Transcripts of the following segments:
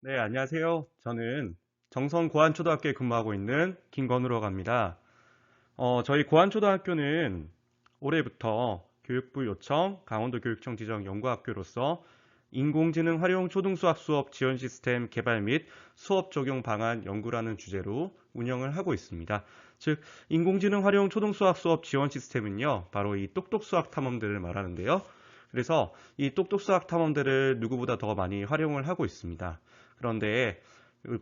네, 안녕하세요. 저는 정선 고안초등학교에 근무하고 있는 김건우라고 합니다. 저희 고안초등학교는 올해부터 교육부 요청, 강원도교육청 지정 연구학교로서 인공지능 활용 초등수학 수업 지원 시스템 개발 및 수업 적용 방안 연구라는 주제로 운영을 하고 있습니다. 즉, 인공지능 활용 초등수학 수업 지원 시스템은요, 바로 이 똑똑수학 탐험들을 말하는데요. 그래서 이 똑똑수학 탐험들을 누구보다 더 많이 활용을 하고 있습니다. 그런데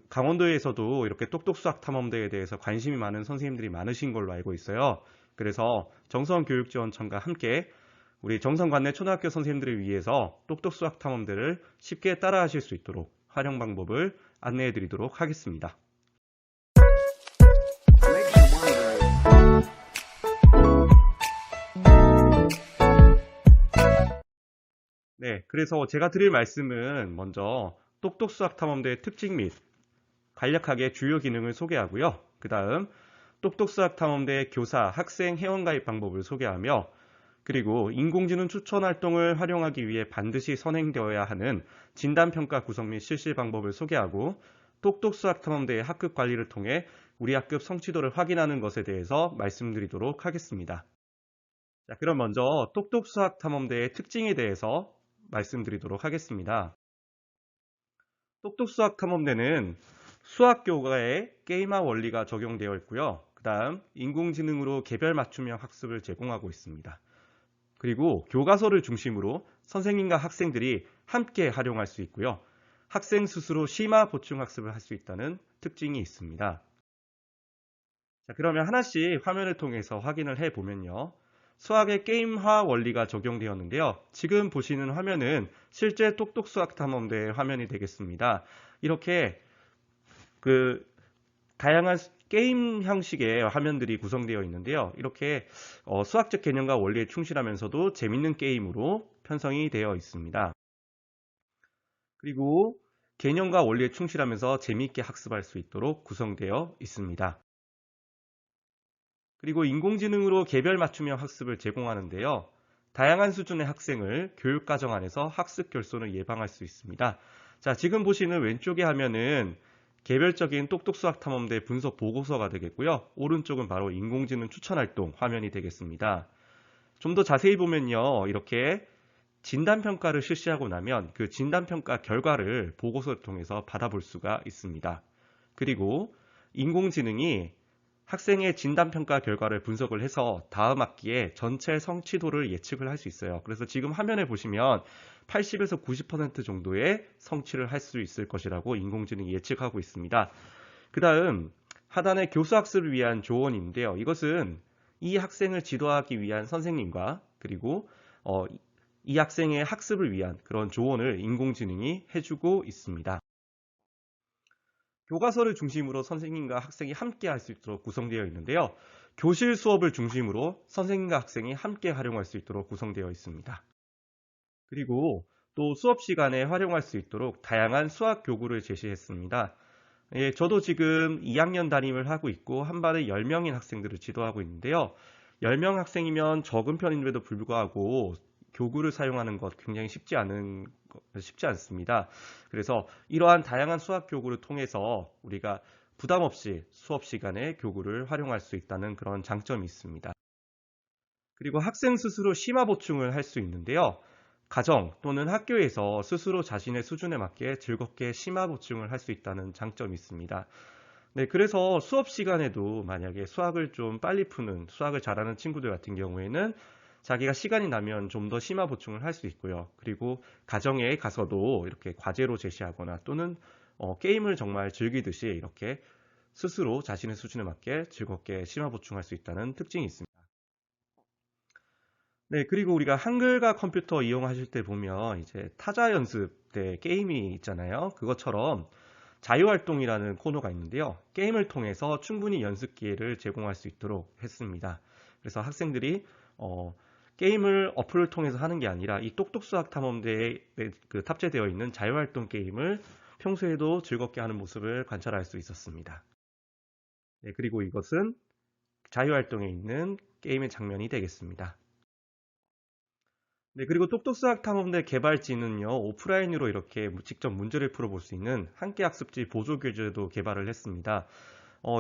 강원도에서도 이렇게 똑똑수학 탐험대에 대해서 관심이 많은 선생님들이 많으신 걸로 알고 있어요. 그래서 정선교육지원청과 함께 우리 정선관내 초등학교 선생님들을 위해서 똑똑수학 탐험대를 쉽게 따라하실 수 있도록 활용 방법을 안내해 드리도록 하겠습니다. 네, 그래서 제가 드릴 말씀은 먼저 똑똑수학 탐험대의 특징 및 간략하게 주요 기능을 소개하고요. 그 다음 똑똑수학 탐험대 교사, 학생, 회원가입 방법을 소개하며 그리고 인공지능 추천 활동을 활용하기 위해 반드시 선행되어야 하는 진단평가 구성 및 실시 방법을 소개하고 똑똑수학 탐험대의 학급 관리를 통해 우리 학급 성취도를 확인하는 것에 대해서 말씀드리도록 하겠습니다. 자, 그럼 먼저 똑똑수학 탐험대의 특징에 대해서 말씀드리도록 하겠습니다. 똑똑수학 탐험대는 수학 교과에 게임화 원리가 적용되어 있고요. 그 다음 인공지능으로 개별 맞춤형 학습을 제공하고 있습니다. 그리고 교과서를 중심으로 선생님과 학생들이 함께 활용할 수 있고요. 학생 스스로 심화 보충 학습을 할 수 있다는 특징이 있습니다. 자, 그러면 하나씩 화면을 통해서 확인을 해 보면요. 수학의 게임화 원리가 적용되었는데요. 지금 보시는 화면은 실제 똑똑수학 탐험대의 화면이 되겠습니다. 이렇게 그 다양한 게임 형식의 화면들이 구성되어 있는데요. 이렇게 수학적 개념과 원리에 충실하면서도 재밌는 게임으로 편성이 되어 있습니다. 그리고 개념과 원리에 충실하면서 재미있게 학습할 수 있도록 구성되어 있습니다. 그리고 인공지능으로 개별 맞춤형 학습을 제공하는데요. 다양한 수준의 학생을 교육과정 안에서 학습 결손을 예방할 수 있습니다. 자, 지금 보시는 왼쪽의 화면은 개별적인 똑똑수학 탐험대 분석 보고서가 되겠고요. 오른쪽은 바로 인공지능 추천활동 화면이 되겠습니다. 좀 더 자세히 보면요. 이렇게 진단평가를 실시하고 나면 그 진단평가 결과를 보고서를 통해서 받아볼 수가 있습니다. 그리고 인공지능이 학생의 진단평가 결과를 분석을 해서 다음 학기에 전체 성취도를 예측을 할 수 있어요. 그래서 지금 화면에 보시면 80에서 90% 정도의 성취를 할 수 있을 것이라고 인공지능이 예측하고 있습니다. 그 다음 하단의 교수학습을 위한 조언인데요. 이것은 이 학생을 지도하기 위한 선생님과 그리고 이 학생의 학습을 위한 그런 조언을 인공지능이 해주고 있습니다. 교과서를 중심으로 선생님과 학생이 함께 할 수 있도록 구성되어 있는데요. 교실 수업을 중심으로 선생님과 학생이 함께 활용할 수 있도록 구성되어 있습니다. 그리고 또 수업 시간에 활용할 수 있도록 다양한 수학 교구를 제시했습니다. 예, 저도 지금 2학년 담임을 하고 있고 한 반에 10명인 학생들을 지도하고 있는데요. 10명 학생이면 적은 편임에도 불구하고 교구를 사용하는 것 굉장히 쉽지 않습니다. 그래서 이러한 다양한 수학 교구를 통해서 우리가 부담 없이 수업 시간에 교구를 활용할 수 있다는 그런 장점이 있습니다. 그리고 학생 스스로 심화 보충을 할 수 있는데요. 가정 또는 학교에서 스스로 자신의 수준에 맞게 즐겁게 심화 보충을 할 수 있다는 장점이 있습니다. 네, 그래서 수업 시간에도 만약에 수학을 좀 빨리 푸는, 수학을 잘하는 친구들 같은 경우에는 자기가 시간이 나면 좀 더 심화 보충을 할 수 있고요. 그리고 가정에 가서도 이렇게 과제로 제시하거나 또는 게임을 정말 즐기듯이 이렇게 스스로 자신의 수준에 맞게 즐겁게 심화 보충할 수 있다는 특징이 있습니다. 네, 그리고 우리가 한글과 컴퓨터 이용하실 때 보면 이제 타자 연습 때 게임이 있잖아요. 그것처럼 자유활동이라는 코너가 있는데요. 게임을 통해서 충분히 연습 기회를 제공할 수 있도록 했습니다. 그래서 학생들이 게임을 어플을 통해서 하는 게 아니라 이 똑똑수학 탐험대에 탑재되어 있는 자유활동 게임을 평소에도 즐겁게 하는 모습을 관찰할 수 있었습니다. 네, 그리고 이것은 자유활동에 있는 게임의 장면이 되겠습니다. 네, 그리고 똑똑수학 탐험대 개발진은요, 오프라인으로 이렇게 직접 문제를 풀어볼 수 있는 함께 학습지 보조 교재도 개발을 했습니다.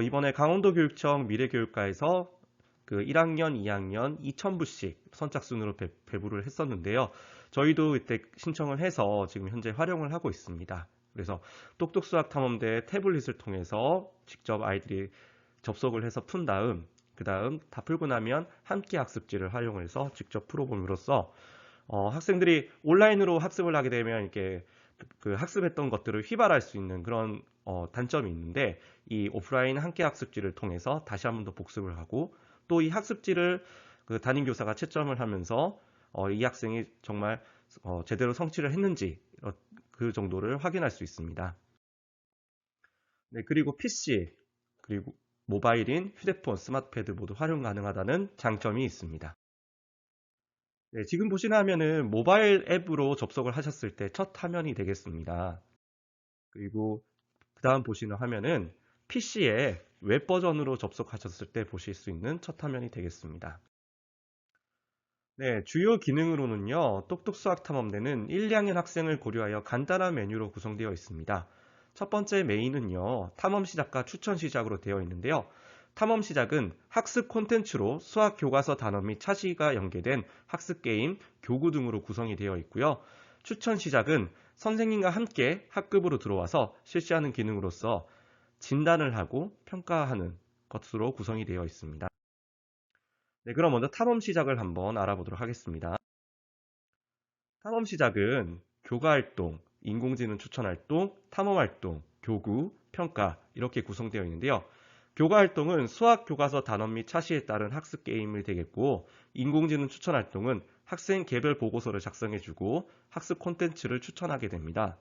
이번에 강원도교육청 미래교육과에서 그 1학년, 2학년 2,000부씩 선착순으로 배부를 했었는데요. 저희도 이때 신청을 해서 지금 현재 활용을 하고 있습니다. 그래서 똑똑수학 탐험대 태블릿을 통해서 직접 아이들이 접속을 해서 푼 다음, 그 다음 다 풀고 나면 함께 학습지를 활용해서 직접 풀어봄으로써 학생들이 온라인으로 학습을 하게 되면 이렇게 그 학습했던 것들을 휘발할 수 있는 그런 단점이 있는데, 이 오프라인 함께 학습지를 통해서 다시 한 번 더 복습을 하고 또 이 학습지를 그 담임 교사가 채점을 하면서 이 학생이 정말 제대로 성취를 했는지 그 정도를 확인할 수 있습니다. 네, 그리고 PC 그리고 모바일인 휴대폰, 스마트패드 모두 활용 가능하다는 장점이 있습니다. 네, 지금 보시는 화면은 모바일 앱으로 접속을 하셨을 때 첫 화면이 되겠습니다. 그리고 그 다음 보시는 화면은 PC에 웹 버전으로 접속하셨을 때 보실 수 있는 첫 화면이 되겠습니다. 네, 주요 기능으로는요, 똑똑수학탐험대는 1, 2학년 학생을 고려하여 간단한 메뉴로 구성되어 있습니다. 첫 번째 메인은요, 탐험 시작과 추천 시작으로 되어 있는데요. 탐험 시작은 학습 콘텐츠로 수학 교과서 단원 및 차시가 연계된 학습 게임, 교구 등으로 구성이 되어 있고요. 추천 시작은 선생님과 함께 학급으로 들어와서 실시하는 기능으로서 진단을 하고 평가하는 것으로 구성이 되어 있습니다. 네, 그럼 먼저 탐험 시작을 한번 알아보도록 하겠습니다. 탐험 시작은 교과활동, 인공지능 추천활동, 탐험활동, 교구, 평가 이렇게 구성되어 있는데요. 교과활동은 수학 교과서 단원 및 차시에 따른 학습 게임이 되겠고, 인공지능 추천활동은 학생 개별 보고서를 작성해주고 학습 콘텐츠를 추천하게 됩니다.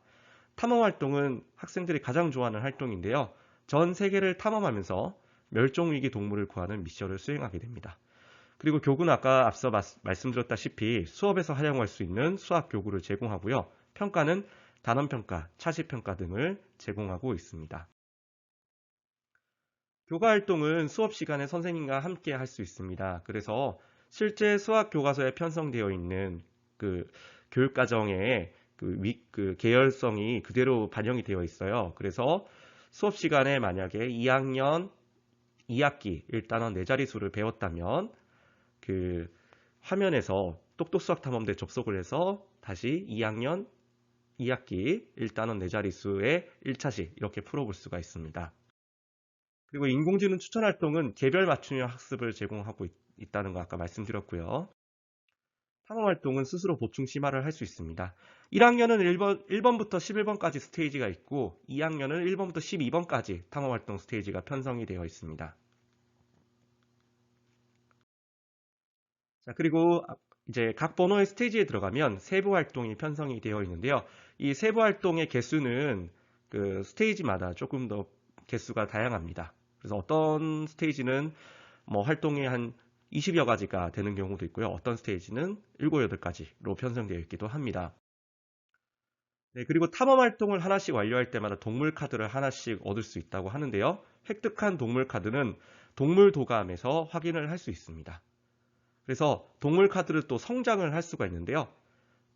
탐험활동은 학생들이 가장 좋아하는 활동인데요. 전 세계를 탐험하면서 멸종위기 동물을 구하는 미션을 수행하게 됩니다. 그리고 교구는 아까 앞서 말씀드렸다시피 수업에서 활용할 수 있는 수학 교구를 제공하고요. 평가는 단원평가, 차시평가 등을 제공하고 있습니다. 교과 활동은 수업 시간에 선생님과 함께 할 수 있습니다. 그래서 실제 수학 교과서에 편성되어 있는 그 교육과정의 그 계열성이 그대로 반영이 되어 있어요. 그래서 수업 시간에 만약에 2학년 2학기 1단원 4자릿수를 배웠다면 그 화면에서 똑똑수학 탐험대 접속을 해서 다시 2학년 2학기 1단원 4자릿수의 1차시 이렇게 풀어볼 수가 있습니다. 그리고 인공지능 추천 활동은 개별 맞춤형 학습을 제공하고 있다는 거 아까 말씀드렸고요. 탐험 활동은 스스로 보충 심화를 할 수 있습니다. 1학년은 1번부터 11번까지 스테이지가 있고 2학년은 1번부터 12번까지 탐험 활동 스테이지가 편성이 되어 있습니다. 자, 그리고 이제 각 번호의 스테이지에 들어가면 세부 활동이 편성이 되어 있는데요. 이 세부 활동의 개수는 그 스테이지마다 조금 더 개수가 다양합니다. 그래서 어떤 스테이지는 뭐 활동이 한 20여 가지가 되는 경우도 있고요. 어떤 스테이지는 7, 8가지로 편성되어 있기도 합니다. 네, 그리고 탐험 활동을 하나씩 완료할 때마다 동물 카드를 하나씩 얻을 수 있다고 하는데요. 획득한 동물 카드는 동물 도감에서 확인을 할 수 있습니다. 그래서 동물 카드를 또 성장을 할 수가 있는데요.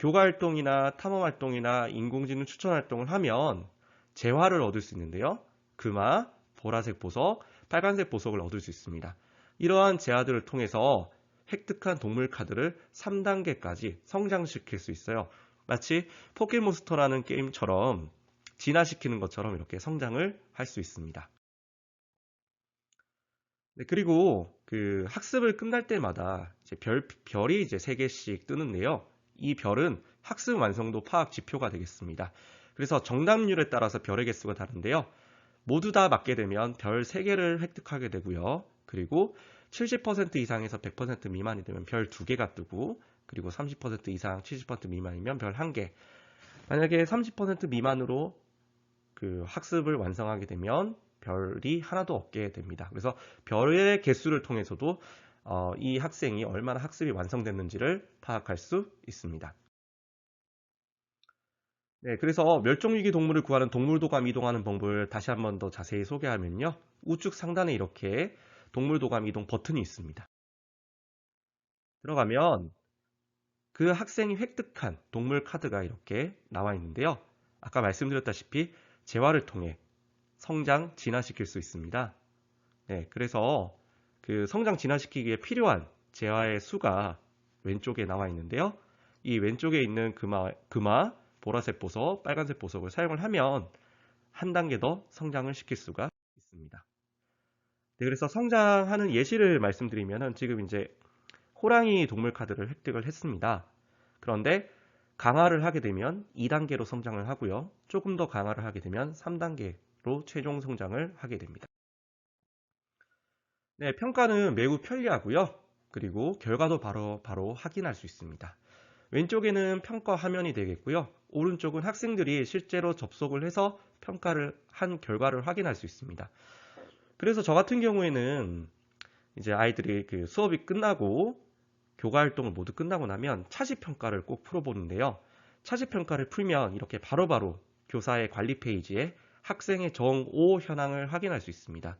교과 활동이나 탐험 활동이나 인공지능 추천 활동을 하면 재화를 얻을 수 있는데요. 금화, 보라색 보석, 빨간색 보석을 얻을 수 있습니다. 이러한 재화들을 통해서 획득한 동물 카드를 3단계까지 성장시킬 수 있어요. 마치 포켓몬스터라는 게임처럼 진화시키는 것처럼 이렇게 성장을 할 수 있습니다. 네, 그리고 그 학습을 끝날 때마다 이제 별이 이제 3개씩 뜨는데요. 이 별은 학습 완성도 파악 지표가 되겠습니다. 그래서 정답률에 따라서 별의 개수가 다른데요. 모두 다 맞게 되면 별 3개를 획득하게 되고요. 그리고 70% 이상에서 100% 미만이 되면 별 2개가 뜨고, 그리고 30% 이상 70% 미만이면 별 1개. 만약에 30% 미만으로 그 학습을 완성하게 되면 별이 하나도 없게 됩니다. 그래서 별의 개수를 통해서도 이 학생이 얼마나 학습이 완성됐는지를 파악할 수 있습니다. 네, 그래서 멸종위기 동물을 구하는 동물도감 이동하는 방법을 다시 한 번 더 자세히 소개하면요. 우측 상단에 이렇게 동물도감 이동 버튼이 있습니다. 들어가면 그 학생이 획득한 동물 카드가 이렇게 나와 있는데요. 아까 말씀드렸다시피 재활을 통해 성장 진화시킬 수 있습니다. 네, 그래서 그 성장 진화시키기에 필요한 재화의 수가 왼쪽에 나와 있는데요. 이 왼쪽에 있는 금화, 보라색 보석, 빨간색 보석을 사용을 하면 한 단계 더 성장을 시킬 수가 있습니다. 네, 그래서 성장하는 예시를 말씀드리면 지금 이제 호랑이 동물 카드를 획득을 했습니다. 그런데 강화를 하게 되면 2단계로 성장을 하고요. 조금 더 강화를 하게 되면 3단계로 최종 성장을 하게 됩니다. 네, 평가는 매우 편리하고요. 그리고 결과도 바로 확인할 수 있습니다. 왼쪽에는 평가 화면이 되겠고요. 오른쪽은 학생들이 실제로 접속을 해서 평가를 한 결과를 확인할 수 있습니다. 그래서 저 같은 경우에는 이제 아이들이 그 수업이 끝나고 교과 활동을 모두 끝나고 나면 차지 평가를 꼭 풀어보는데요. 차지 평가를 풀면 이렇게 바로바로 교사의 관리 페이지에 학생의 정오 현황을 확인할 수 있습니다.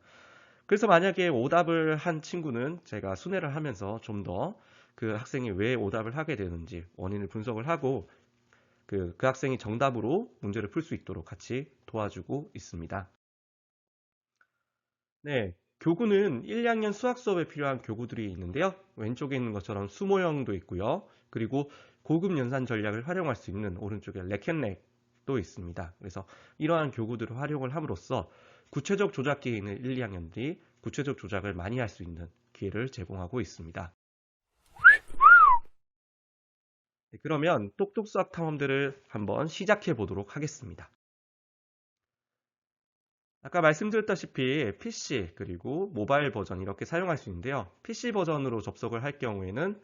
그래서 만약에 오답을 한 친구는 제가 순회를 하면서 좀 더 그 학생이 왜 오답을 하게 되는지 원인을 분석을 하고 그 학생이 정답으로 문제를 풀 수 있도록 같이 도와주고 있습니다. 네, 교구는 1, 2학년 수학 수업에 필요한 교구들이 있는데요. 왼쪽에 있는 것처럼 수모형도 있고요. 그리고 고급 연산 전략을 활용할 수 있는 오른쪽에 렉앤렉도 있습니다. 그래서 이러한 교구들을 활용을 함으로써 구체적 조작기에 있는 1, 2학년들이 구체적 조작을 많이 할 수 있는 기회를 제공하고 있습니다. 네, 그러면 똑똑 수학 탐험들을 한번 시작해 보도록 하겠습니다. 아까 말씀드렸다시피 PC 그리고 모바일 버전 이렇게 사용할 수 있는데요. PC 버전으로 접속을 할 경우에는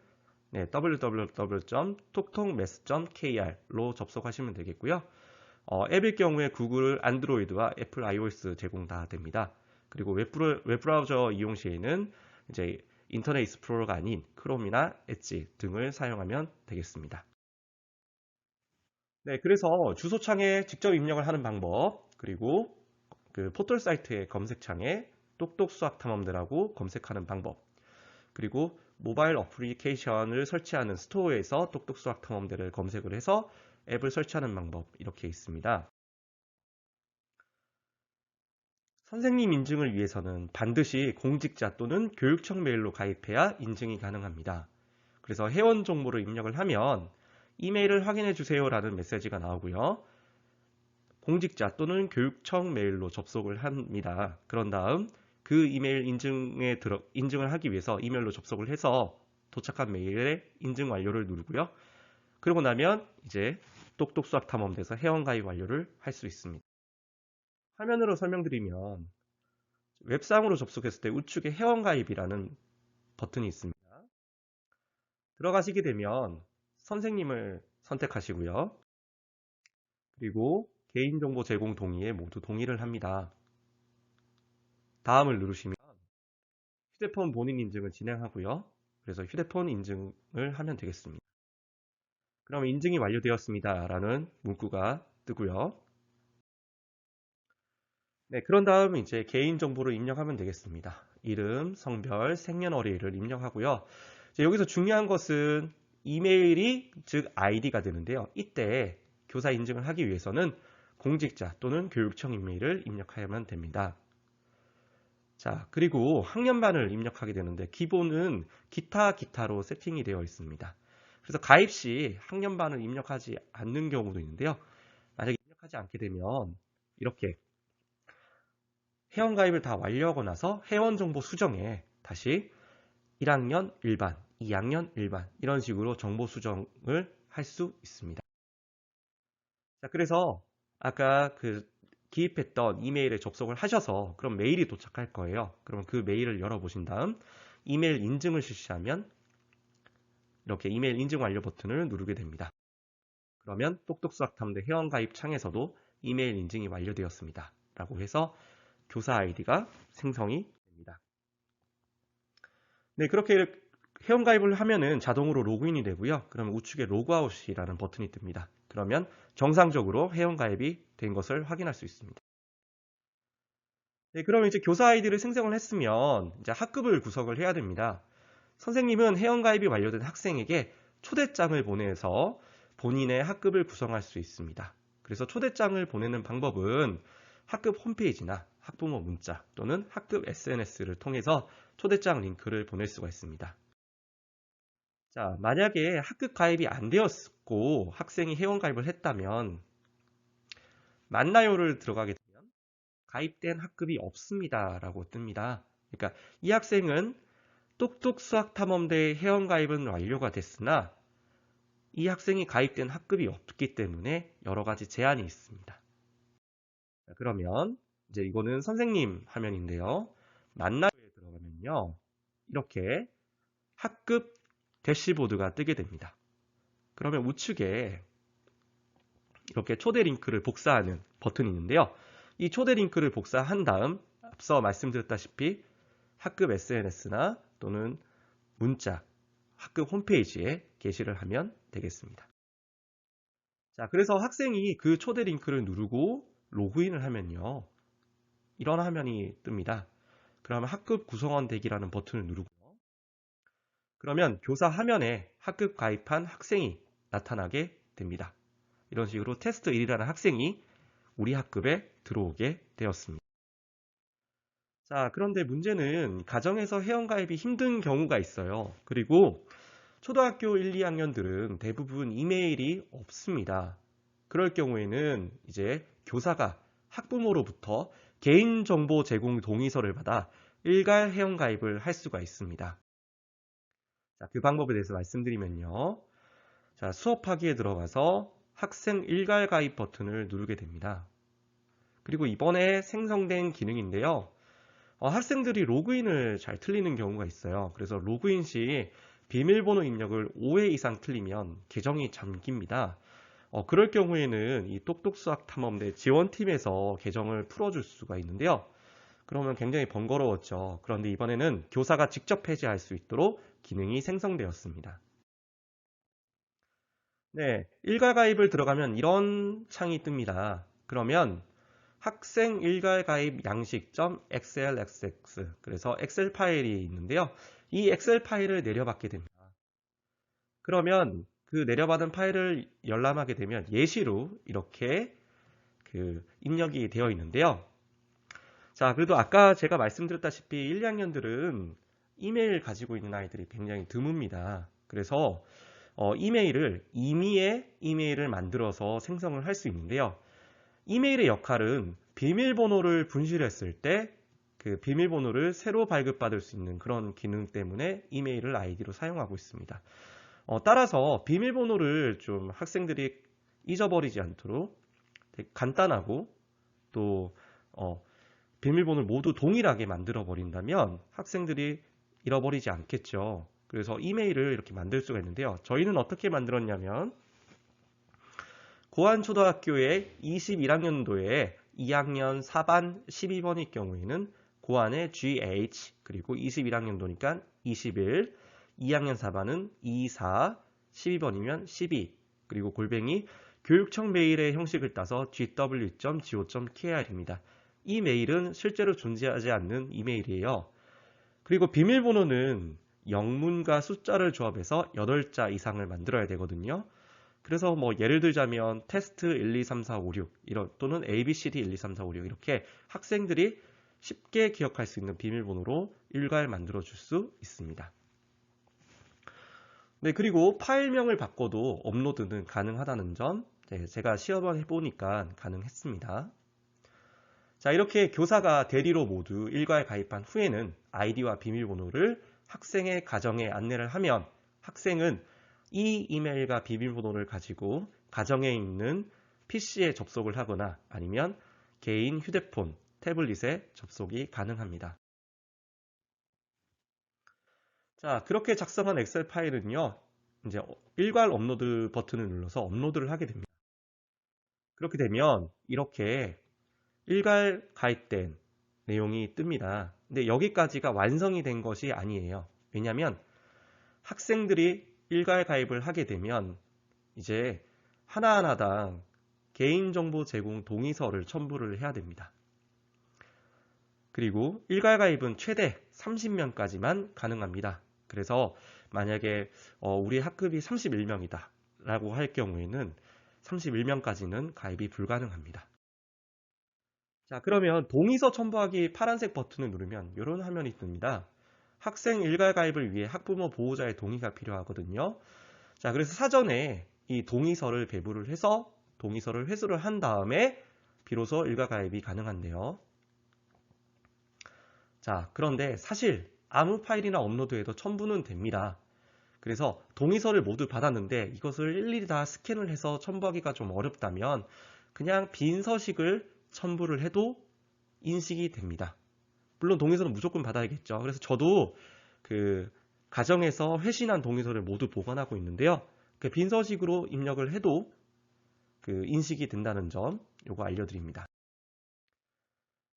www.toktalkmath.kr로 접속하시면 되겠고요. 앱일 경우에 구글 안드로이드와 애플 iOS 제공 다 됩니다. 그리고 웹브라우저 이용 시에는 이제 인터넷 익스플로러가 아닌 크롬이나 엣지 등을 사용하면 되겠습니다. 네, 그래서 주소창에 직접 입력을 하는 방법, 그리고 그 포털 사이트의 검색창에 똑똑 수학 탐험대라고 검색하는 방법, 그리고 모바일 어플리케이션을 설치하는 스토어에서 똑똑 수학 탐험대를 검색을 해서 앱을 설치하는 방법 이렇게 있습니다. 선생님 인증을 위해서는 반드시 공직자 또는 교육청 메일로 가입해야 인증이 가능합니다. 그래서 회원 정보를 입력을 하면 이메일을 확인해 주세요라는 메시지가 나오고요. 공직자 또는 교육청 메일로 접속을 합니다. 그런 다음 그 이메일 인증을 하기 위해서 이메일로 접속을 해서 도착한 메일에 인증 완료를 누르고요. 그러고 나면 이제 똑똑 수학 탐험대에서 회원 가입 완료를 할 수 있습니다. 화면으로 설명드리면 웹상으로 접속했을 때 우측에 회원 가입이라는 버튼이 있습니다. 들어가시게 되면 선생님을 선택하시고요. 그리고 개인정보 제공 동의에 모두 동의를 합니다. 다음을 누르시면 휴대폰 본인 인증을 진행하고요. 그래서 휴대폰 인증을 하면 되겠습니다. 그럼 인증이 완료되었습니다 라는 문구가 뜨고요. 네, 그런 다음 이제 개인정보를 입력하면 되겠습니다. 이름, 성별, 생년월일을 입력하고요. 이제 여기서 중요한 것은 이메일이 즉 아이디가 되는데요. 이때 교사 인증을 하기 위해서는 공직자 또는 교육청 이메일을 입력하면 됩니다. 자, 그리고 학년반을 입력하게 되는데 기본은 기타로 세팅이 되어 있습니다. 그래서 가입 시 학년반을 입력하지 않는 경우도 있는데요. 만약에 입력하지 않게 되면 이렇게 회원가입을 다 완료하고 나서 회원정보 수정에 다시 1학년 일반, 2학년 일반 이런 식으로 정보 수정을 할 수 있습니다. 자, 그래서 아까 그 기입했던 이메일에 접속을 하셔서 그럼 메일이 도착할 거예요. 그럼 그 메일을 열어보신 다음 이메일 인증을 실시하면 이렇게 이메일 인증 완료 버튼을 누르게 됩니다. 그러면 똑똑 수학 탐험대 회원 가입 창에서도 이메일 인증이 완료되었습니다. 라고 해서 교사 아이디가 생성이 됩니다. 네, 그렇게 회원 가입을 하면은 자동으로 로그인이 되고요. 그러면 우측에 로그아웃이라는 버튼이 뜹니다. 그러면 정상적으로 회원 가입이 된 것을 확인할 수 있습니다. 네, 그러면 이제 교사 아이디를 생성을 했으면 이제 학급을 구성을 해야 됩니다. 선생님은 회원 가입이 완료된 학생에게 초대장을 보내서 본인의 학급을 구성할 수 있습니다. 그래서 초대장을 보내는 방법은 학급 홈페이지나 학부모 문자 또는 학급 SNS를 통해서 초대장 링크를 보낼 수가 있습니다. 자, 만약에 학급 가입이 안 되었고 학생이 회원가입을 했다면 만나요를 들어가게 되면 가입된 학급이 없습니다 라고 뜹니다. 그러니까 이 학생은 똑똑 수학탐험대 회원가입은 완료가 됐으나 이 학생이 가입된 학급이 없기 때문에 여러 가지 제한이 있습니다. 자, 그러면 이제 이거는 선생님 화면인데요. 만나요에 들어가면요. 이렇게 학급 대시보드가 뜨게 됩니다. 그러면 우측에 이렇게 초대 링크를 복사하는 버튼이 있는데요. 이 초대 링크를 복사한 다음 앞서 말씀드렸다시피 학급 SNS나 또는 문자, 학급 홈페이지에 게시를 하면 되겠습니다. 자, 그래서 학생이 그 초대 링크를 누르고 로그인을 하면요. 이런 화면이 뜹니다. 그러면 학급 구성원 되기라는 버튼을 누르고요. 그러면 교사 화면에 학급 가입한 학생이 나타나게 됩니다. 이런 식으로 테스트 1이라는 학생이 우리 학급에 들어오게 되었습니다. 자, 그런데 문제는 가정에서 회원가입이 힘든 경우가 있어요. 그리고 초등학교 1, 2학년들은 대부분 이메일이 없습니다. 그럴 경우에는 이제 교사가 학부모로부터 개인정보 제공 동의서를 받아 일괄 회원가입을 할 수가 있습니다. 자, 그 방법에 대해서 말씀드리면요. 자, 수업하기에 들어가서 학생 일괄 가입 버튼을 누르게 됩니다. 그리고 이번에 생성된 기능인데요. 학생들이 로그인을 잘 틀리는 경우가 있어요. 그래서 로그인 시 비밀번호 입력을 5회 이상 틀리면 계정이 잠깁니다. 그럴 경우에는 이 똑똑수학탐험대 지원팀에서 계정을 풀어줄 수가 있는데요. 그러면 굉장히 번거로웠죠. 그런데 이번에는 교사가 직접 해제할 수 있도록 기능이 생성되었습니다. 네, 일괄 가입을 들어가면 이런 창이 뜹니다. 그러면 학생 일괄 가입 양식.xlxx 그래서 엑셀 파일이 있는데요. 이 엑셀 파일을 내려받게 됩니다. 그러면 그 내려받은 파일을 열람하게 되면 예시로 이렇게 입력이 되어 있는데요. 자, 그래도 아까 제가 말씀드렸다시피 1, 2학년들은 이메일 가지고 있는 아이들이 굉장히 드뭅니다. 그래서 이메일을 임의의 이메일을 만들어서 생성을 할 수 있는데요. 이메일의 역할은 비밀번호를 분실했을 때 그 비밀번호를 새로 발급받을 수 있는 그런 기능 때문에 이메일을 아이디로 사용하고 있습니다. 따라서 비밀번호를 좀 학생들이 잊어버리지 않도록 되게 간단하고 또 비밀번호를 모두 동일하게 만들어 버린다면 학생들이 잃어버리지 않겠죠. 그래서 이메일을 이렇게 만들 수가 있는데요. 저희는 어떻게 만들었냐면 고안초등학교의 21학년도에 2학년 4반 12번일 경우에는 고안의 GH 그리고 21학년도니까 21 2학년 4반은 24 12번이면 12 그리고 골뱅이 교육청 메일의 형식을 따서 gw.go.kr입니다. 이 메일은 실제로 존재하지 않는 이메일이에요. 그리고 비밀번호는 영문과 숫자를 조합해서 8자 이상을 만들어야 되거든요. 그래서 예를 들자면 테스트 1, 2, 3, 4, 5, 6 이런 또는 ABCD 1, 2, 3, 4, 5, 6 이렇게 학생들이 쉽게 기억할 수 있는 비밀번호로 일괄 만들어 줄 수 있습니다. 네, 그리고 파일명을 바꿔도 업로드는 가능하다는 점 제가 시험을 해보니까 가능했습니다. 자, 이렇게 교사가 대리로 모두 일괄 가입한 후에는 아이디와 비밀번호를 학생의 가정에 안내를 하면 학생은 이 이메일과 비밀번호를 가지고 가정에 있는 PC에 접속을 하거나 아니면 개인 휴대폰, 태블릿에 접속이 가능합니다. 자, 그렇게 작성한 엑셀 파일은요, 이제 일괄 업로드 버튼을 눌러서 업로드를 하게 됩니다. 그렇게 되면 이렇게 일괄 가입된 내용이 뜹니다. 근데 여기까지가 완성이 된 것이 아니에요. 왜냐하면 학생들이 일괄 가입을 하게 되면 이제 하나하나당 개인정보 제공 동의서를 첨부를 해야 됩니다. 그리고 일괄 가입은 최대 30명까지만 가능합니다. 그래서 만약에 우리 학급이 31명이다 라고 할 경우에는 31명까지는 가입이 불가능합니다. 자, 그러면 동의서 첨부하기 파란색 버튼을 누르면 이런 화면이 뜹니다. 학생 일괄 가입을 위해 학부모 보호자의 동의가 필요하거든요. 자, 그래서 사전에 이 동의서를 배부를 해서 동의서를 회수를 한 다음에 비로소 일괄 가입이 가능한데요. 자, 그런데 사실 아무 파일이나 업로드해도 첨부는 됩니다. 그래서 동의서를 모두 받았는데 이것을 일일이 다 스캔을 해서 첨부하기가 좀 어렵다면 그냥 빈 서식을 첨부를 해도 인식이 됩니다. 물론 동의서는 무조건 받아야겠죠. 그래서 저도 그 가정에서 회신한 동의서를 모두 보관하고 있는데요. 그 빈 서식으로 입력을 해도 그 인식이 된다는 점 요거 알려드립니다.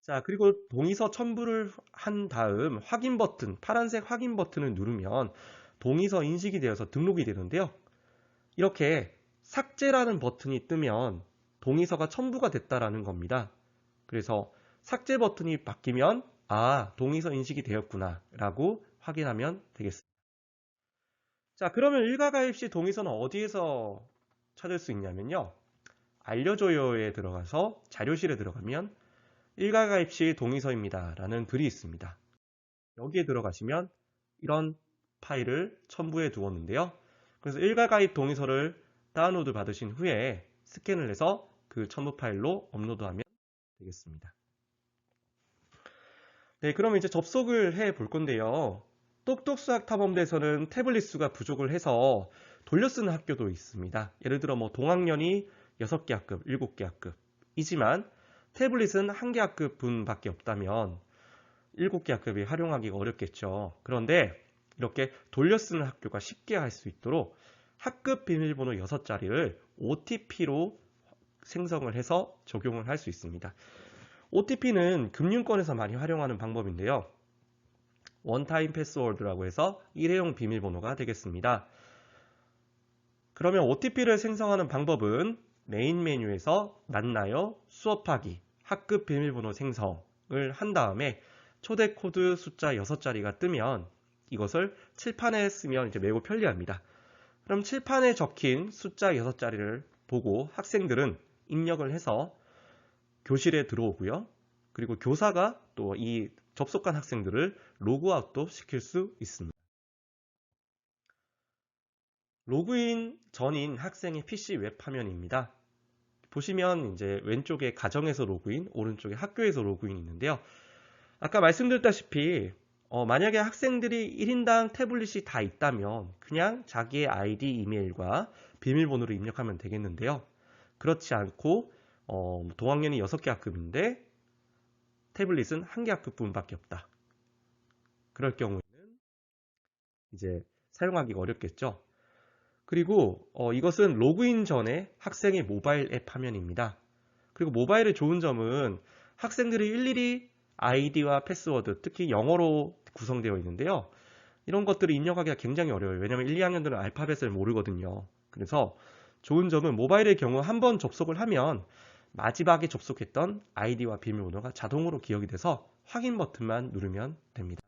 자, 그리고 동의서 첨부를 한 다음 확인 버튼, 파란색 확인 버튼을 누르면 동의서 인식이 되어서 등록이 되는데요. 이렇게 삭제라는 버튼이 뜨면 동의서가 첨부가 됐다라는 겁니다. 그래서 삭제 버튼이 바뀌면 동의서 인식이 되었구나 라고 확인하면 되겠습니다. 자, 그러면 일괄가입 시 동의서는 어디에서 찾을 수 있냐면요. 알려줘요에 들어가서 자료실에 들어가면 일괄가입 시 동의서입니다 라는 글이 있습니다. 여기에 들어가시면 이런 파일을 첨부해 두었는데요. 그래서 일괄가입 동의서를 다운로드 받으신 후에 스캔을 해서 그 첨부 파일로 업로드하면 되겠습니다. 네, 그럼 이제 접속을 해 볼 건데요. 똑똑수학탐험대에서는 태블릿 수가 부족을 해서 돌려쓰는 학교도 있습니다. 예를 들어 동학년이 6개 학급, 7개 학급이지만 태블릿은 1개 학급 분밖에 없다면 7개 학급이 활용하기가 어렵겠죠. 그런데 이렇게 돌려쓰는 학교가 쉽게 할 수 있도록 학급 비밀번호 6자리를 OTP로 생성을 해서 적용을 할 수 있습니다. OTP는 금융권에서 많이 활용하는 방법인데요. 원타임 패스워드라고 해서 일회용 비밀번호가 되겠습니다. 그러면 OTP를 생성하는 방법은 메인 메뉴에서 맞나요? 수업하기, 학급 비밀번호 생성을 한 다음에 초대 코드 숫자 6자리가 뜨면 이것을 칠판에 쓰면 이제 매우 편리합니다. 그럼 칠판에 적힌 숫자 6자리를 보고 학생들은 입력을 해서 교실에 들어오고요. 그리고 교사가 또 이 접속한 학생들을 로그아웃도 시킬 수 있습니다. 로그인 전인 학생의 PC 웹 화면입니다. 보시면 이제 왼쪽에 가정에서 로그인, 오른쪽에 학교에서 로그인이 있는데요. 아까 말씀드렸다시피 만약에 학생들이 1인당 태블릿이 다 있다면 그냥 자기의 아이디, 이메일과 비밀번호를 입력하면 되겠는데요. 그렇지 않고 동학년이 6개 학급인데 태블릿은 1개 학급분밖에 없다. 그럴 경우에는 이제 사용하기가 어렵겠죠. 그리고 이것은 로그인 전에 학생의 모바일 앱 화면입니다. 그리고 모바일의 좋은 점은 학생들이 일일이 아이디와 패스워드, 특히 영어로 구성되어 있는데요. 이런 것들을 입력하기가 굉장히 어려워요. 왜냐하면 1, 2학년들은 알파벳을 모르거든요. 그래서 좋은 점은 모바일의 경우 한번 접속을 하면 마지막에 접속했던 아이디와 비밀번호가 자동으로 기억이 돼서 확인 버튼만 누르면 됩니다.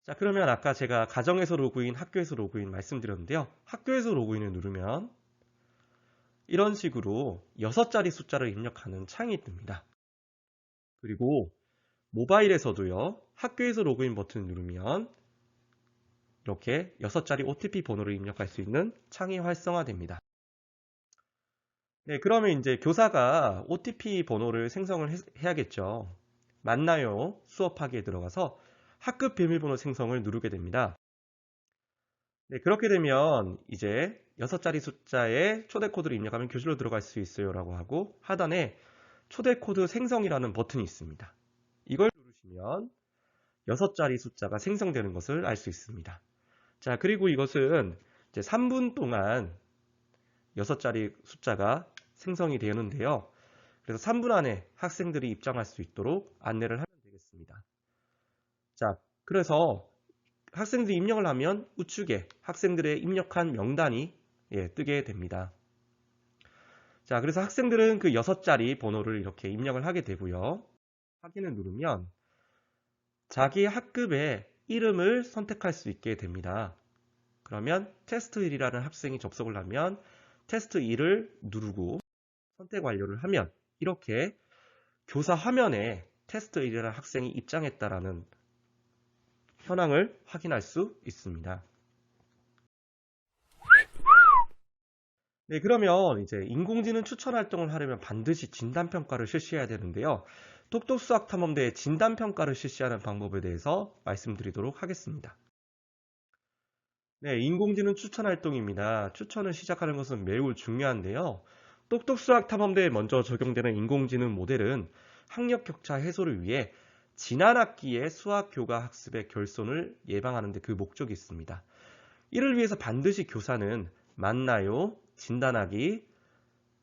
자, 그러면 아까 제가 가정에서 로그인, 학교에서 로그인 말씀드렸는데요. 학교에서 로그인을 누르면 이런 식으로 6자리 숫자를 입력하는 창이 뜹니다. 그리고 모바일에서도요. 학교에서 로그인 버튼을 누르면 이렇게 6자리 OTP 번호를 입력할 수 있는 창이 활성화됩니다. 네, 그러면 이제 교사가 OTP 번호를 생성을 해야겠죠. 맞나요? 수업하기에 들어가서 학급 비밀번호 생성을 누르게 됩니다. 네, 그렇게 되면 이제 6자리 숫자의 초대 코드를 입력하면 교실로 들어갈 수 있어요 라고 하고 하단에 초대 코드 생성이라는 버튼이 있습니다. 이걸 누르시면 6자리 숫자가 생성되는 것을 알 수 있습니다. 자, 그리고 이것은 이제 3분 동안 6자리 숫자가 생성이 되는데요. 그래서 3분 안에 학생들이 입장할 수 있도록 안내를 하면 되겠습니다. 자, 그래서 학생들이 입력을 하면 우측에 학생들의 입력한 명단이 뜨게 됩니다. 자, 그래서 학생들은 그 6자리 번호를 이렇게 입력을 하게 되고요. 확인을 누르면 자기 학급에 이름을 선택할 수 있게 됩니다. 그러면 테스트 1이라는 학생이 접속을 하면 테스트 1을 누르고 선택 완료를 하면 이렇게 교사 화면에 테스트 1이라는 학생이 입장했다라는 현황을 확인할 수 있습니다. 네, 그러면 이제 인공지능 추천 활동을 하려면 반드시 진단평가를 실시해야 되는데요. 똑똑수학탐험대의 진단평가를 실시하는 방법에 대해서 말씀드리도록 하겠습니다. 네, 인공지능 추천 활동입니다. 추천을 시작하는 것은 매우 중요한데요. 똑똑수학탐험대에 먼저 적용되는 인공지능 모델은 학력 격차 해소를 위해 지난 학기의 수학교과 학습의 결손을 예방하는 데 그 목적이 있습니다. 이를 위해서 반드시 교사는 맞나요? 진단하기,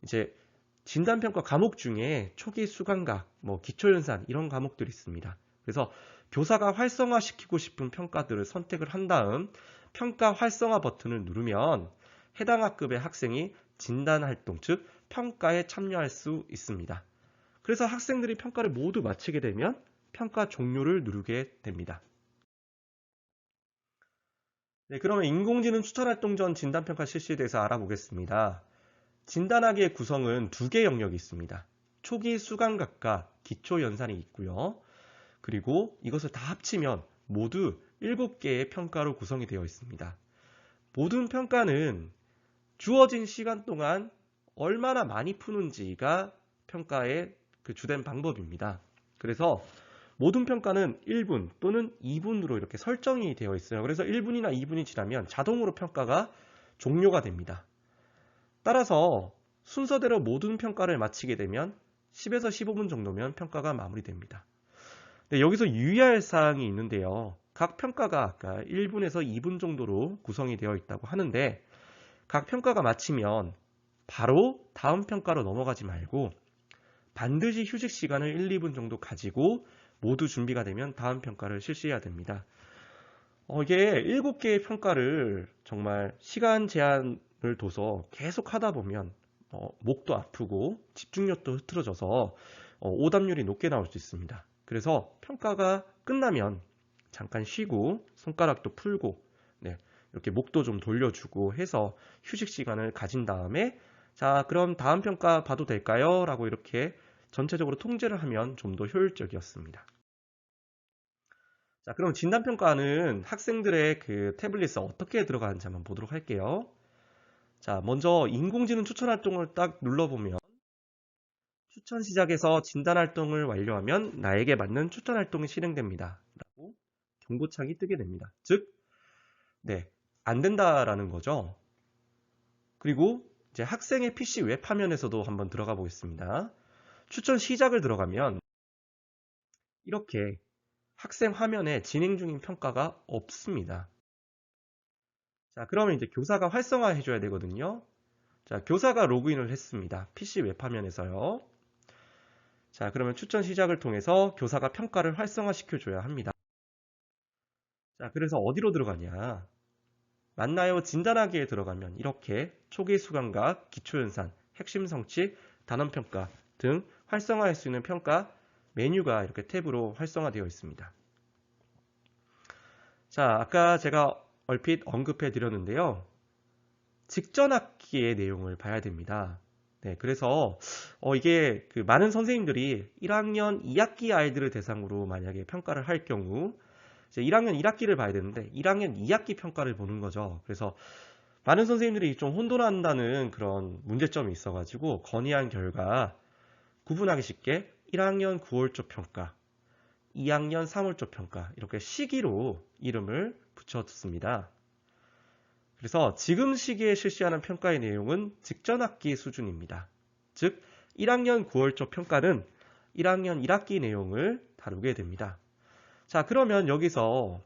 이제 진단평가 과목 중에 초기 수감각, 기초연산 이런 과목들이 있습니다. 그래서 교사가 활성화시키고 싶은 평가들을 선택을 한 다음 평가 활성화 버튼을 누르면 해당 학급의 학생이 진단활동, 즉 평가에 참여할 수 있습니다. 그래서 학생들이 평가를 모두 마치게 되면 평가 종료를 누르게 됩니다. 네, 그러면 인공지능 추천활동 전 진단평가 실시에 대해서 알아보겠습니다. 진단하기의 구성은 두 개 영역이 있습니다. 초기 수감각과 기초 연산이 있고요. 그리고 이것을 다 합치면 모두 7개의 평가로 구성이 되어 있습니다. 모든 평가는 주어진 시간 동안 얼마나 많이 푸는지가 평가의 그 주된 방법입니다. 그래서 모든 평가는 1분 또는 2분으로 이렇게 설정이 되어 있어요. 그래서 1분이나 2분이 지나면 자동으로 평가가 종료가 됩니다. 따라서 순서대로 모든 평가를 마치게 되면 10에서 15분 정도면 평가가 마무리됩니다. 네, 여기서 유의할 사항이 있는데요. 각 평가가 아까 1분에서 2분 정도로 구성이 되어 있다고 하는데 각 평가가 마치면 바로 다음 평가로 넘어가지 말고 반드시 휴식 시간을 1, 2분 정도 가지고 모두 준비가 되면 다음 평가를 실시해야 됩니다. 이게 7개의 평가를 정말 시간 제한을 둬서 계속 하다 보면 목도 아프고 집중력도 흐트러져서 오답률이 높게 나올 수 있습니다. 그래서 평가가 끝나면 잠깐 쉬고 손가락도 풀고 이렇게 목도 좀 돌려주고 해서 휴식 시간을 가진 다음에 자, 그럼 다음 평가 봐도 될까요? 라고 이렇게 전체적으로 통제를 하면 좀 더 효율적이었습니다. 자, 그럼 진단평가는 학생들의 그 태블릿에 어떻게 들어가는지 한번 보도록 할게요. 자, 먼저 인공지능 추천 활동을 딱 눌러보면 추천 시작에서 진단 활동을 완료하면 나에게 맞는 추천 활동이 실행됩니다. 라고 경고창이 뜨게 됩니다. 즉, 안 된다라는 거죠. 그리고 이제 학생의 PC 웹 화면에서도 한번 들어가 보겠습니다. 추천 시작을 들어가면 이렇게 학생 화면에 진행 중인 평가가 없습니다. 자, 그러면 이제 교사가 활성화 해줘야 되거든요. 자, 교사가 로그인을 했습니다. PC 웹 화면에서요. 자, 그러면 추천 시작을 통해서 교사가 평가를 활성화 시켜줘야 합니다. 자, 그래서 어디로 들어가냐? 맞나요? 진단하기에 들어가면 이렇게 초기 수감각, 기초연산, 핵심 성취, 단원평가 등 활성화할 수 있는 평가 메뉴가 이렇게 탭으로 활성화되어 있습니다. 자, 아까 제가 얼핏 언급해 드렸는데요. 직전 학기의 내용을 봐야 됩니다. 네, 그래서 이게 그 많은 선생님들이 1학년 2학기 아이들을 대상으로 만약에 평가를 할 경우 이제 1학년 1학기를 봐야 되는데 1학년 2학기 평가를 보는 거죠. 그래서 많은 선생님들이 좀 혼돈한다는 그런 문제점이 있어가지고 건의한 결과 구분하기 쉽게 1학년 9월조 평가, 2학년 3월조 평가 이렇게 시기로 이름을 붙였습니다. 그래서 지금 시기에 실시하는 평가의 내용은 직전 학기 수준입니다. 즉 1학년 9월조 평가는 1학년 1학기 내용을 다루게 됩니다. 자, 그러면 여기서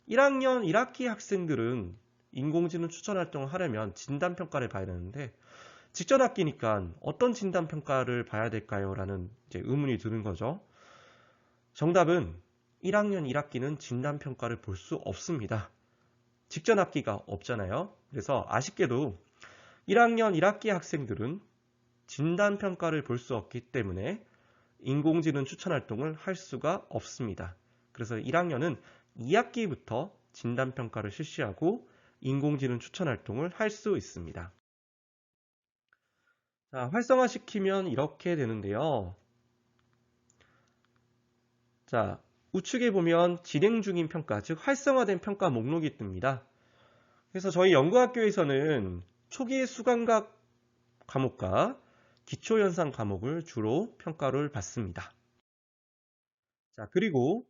1학년 1학기 학생들은 인공지능 추천 활동을 하려면 진단평가를 봐야 되는데 직전 학기니까 어떤 진단평가를 봐야 될까요? 라는 이제 의문이 드는 거죠. 정답은 1학년 1학기는 진단평가를 볼 수 없습니다. 직전 학기가 없잖아요. 그래서 아쉽게도 1학년 1학기 학생들은 진단평가를 볼 수 없기 때문에 인공지능 추천 활동을 할 수가 없습니다. 그래서 1학년은 2학기부터 진단평가를 실시하고 인공지능 추천 활동을 할 수 있습니다. 자, 활성화시키면 이렇게 되는데요. 자, 우측에 보면 진행 중인 평가, 즉 활성화된 평가 목록이 뜹니다. 그래서 저희 연구학교에서는 초기 수감각 과목과 기초현상 과목을 주로 평가를 받습니다. 자, 그리고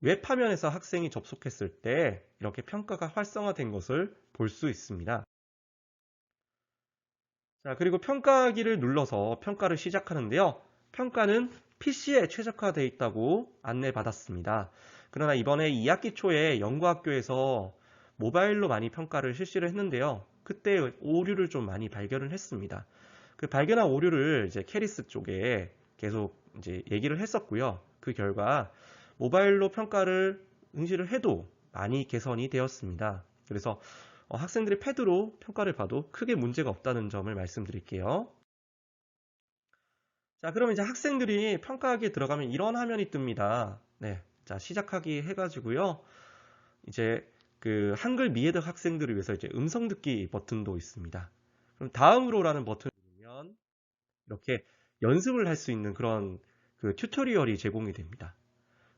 웹화면에서 학생이 접속했을 때 이렇게 평가가 활성화된 것을 볼 수 있습니다. 자, 그리고 평가기를 눌러서 평가를 시작하는데요. 평가는 PC에 최적화되어 있다고 안내받았습니다. 그러나 이번에 2학기 초에 연구학교에서 모바일로 많이 평가를 실시를 했는데요. 그때 오류를 좀 많이 발견을 했습니다. 그 발견한 오류를 이제 캐리스 쪽에 계속 이제 얘기를 했었고요. 그 결과 모바일로 평가를 응시를 해도 많이 개선이 되었습니다. 그래서 학생들이 패드로 평가를 봐도 크게 문제가 없다는 점을 말씀드릴게요. 자, 그러면 이제 학생들이 평가하기에 들어가면 이런 화면이 뜹니다. 네. 자, 시작하기 해가지고요. 이제 그 한글 미해득 학생들을 위해서 이제 음성 듣기 버튼도 있습니다. 그럼 다음으로라는 버튼을 누르면 이렇게 연습을 할 수 있는 그런 그 튜토리얼이 제공이 됩니다.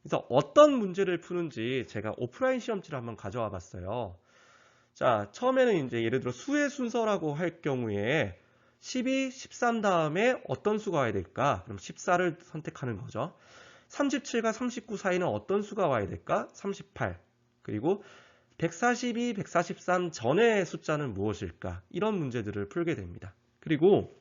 그래서 어떤 문제를 푸는지 제가 오프라인 시험지를 한번 가져와 봤어요. 자, 처음에는 이제 예를 들어 수의 순서라고 할 경우에 12, 13 다음에 어떤 수가 와야 될까? 그럼 14를 선택하는 거죠. 37과 39 사이는 어떤 수가 와야 될까? 38. 그리고 142, 143 전의 숫자는 무엇일까? 이런 문제들을 풀게 됩니다. 그리고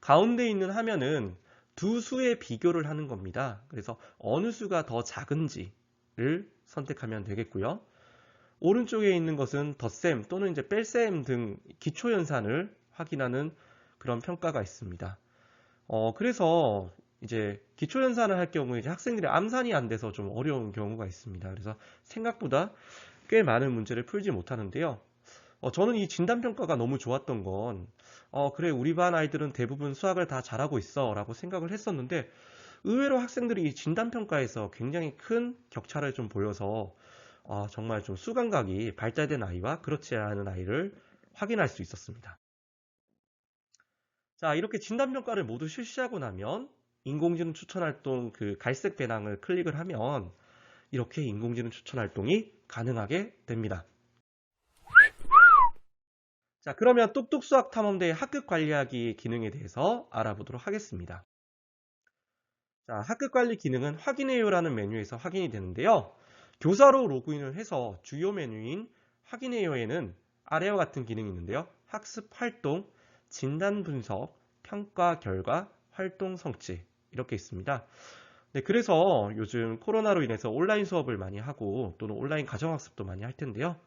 가운데 있는 화면은 두 수의 비교를 하는 겁니다. 그래서 어느 수가 더 작은지를 선택하면 되겠고요. 오른쪽에 있는 것은 덧셈 또는 이제 뺄셈 등 기초연산을 확인하는 그런 평가가 있습니다. 그래서 이제 기초연산을 할 경우에 이제 학생들이 암산이 안 돼서 좀 어려운 경우가 있습니다. 그래서 생각보다 꽤 많은 문제를 풀지 못하는데요. 저는 이 진단평가가 너무 좋았던 건 그래 우리 반 아이들은 대부분 수학을 다 잘하고 있어 라고 생각을 했었는데 의외로 학생들이 이 진단평가에서 굉장히 큰 격차를 좀 보여서 정말 좀 수감각이 발달된 아이와 그렇지 않은 아이를 확인할 수 있었습니다. 자, 이렇게 진단평가를 모두 실시하고 나면 인공지능 추천활동 그 갈색 배낭을 클릭을 하면 이렇게 인공지능 추천활동이 가능하게 됩니다. 자, 그러면 똑똑수학탐험대의 합격관리하기 기능에 대해서 알아보도록 하겠습니다. 자, 합격관리 기능은 확인해요라는 메뉴에서 확인이 되는데요. 교사로 로그인을 해서 주요 메뉴인 확인해요에는 아래와 같은 기능이 있는데요. 학습 활동, 진단 분석, 평가 결과, 활동 성취 이렇게 있습니다. 네, 그래서 요즘 코로나로 인해서 온라인 수업을 많이 하고 또는 온라인 가정학습도 많이 할 텐데요.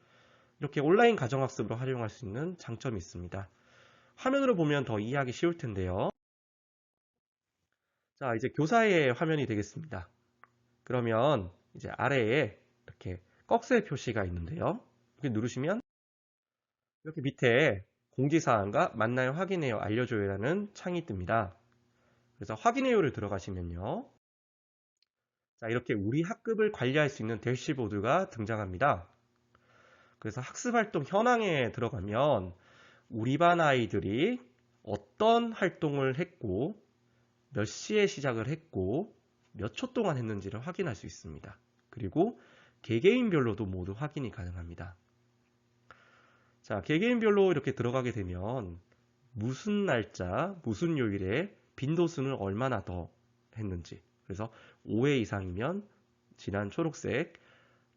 이렇게 온라인 가정학습으로 활용할 수 있는 장점이 있습니다. 화면으로 보면 더 이해하기 쉬울 텐데요. 자, 이제 교사의 화면이 되겠습니다. 그러면 이제 아래에 이렇게 꺽쇠 표시가 있는데요. 이렇게 누르시면 이렇게 밑에 공지사항과 맞나요 확인해요 알려줘요라는 창이 뜹니다. 그래서 확인해요를 들어가시면요. 자, 이렇게 우리 학급을 관리할 수 있는 대시보드가 등장합니다. 그래서 학습활동 현황에 들어가면 우리 반 아이들이 어떤 활동을 했고 몇 시에 시작을 했고 몇 초 동안 했는지를 확인할 수 있습니다. 그리고 개개인별로도 모두 확인이 가능합니다. 자, 개개인별로 이렇게 들어가게 되면 무슨 날짜, 무슨 요일에 빈도수는 얼마나 더 했는지 그래서 5회 이상이면 진한 초록색,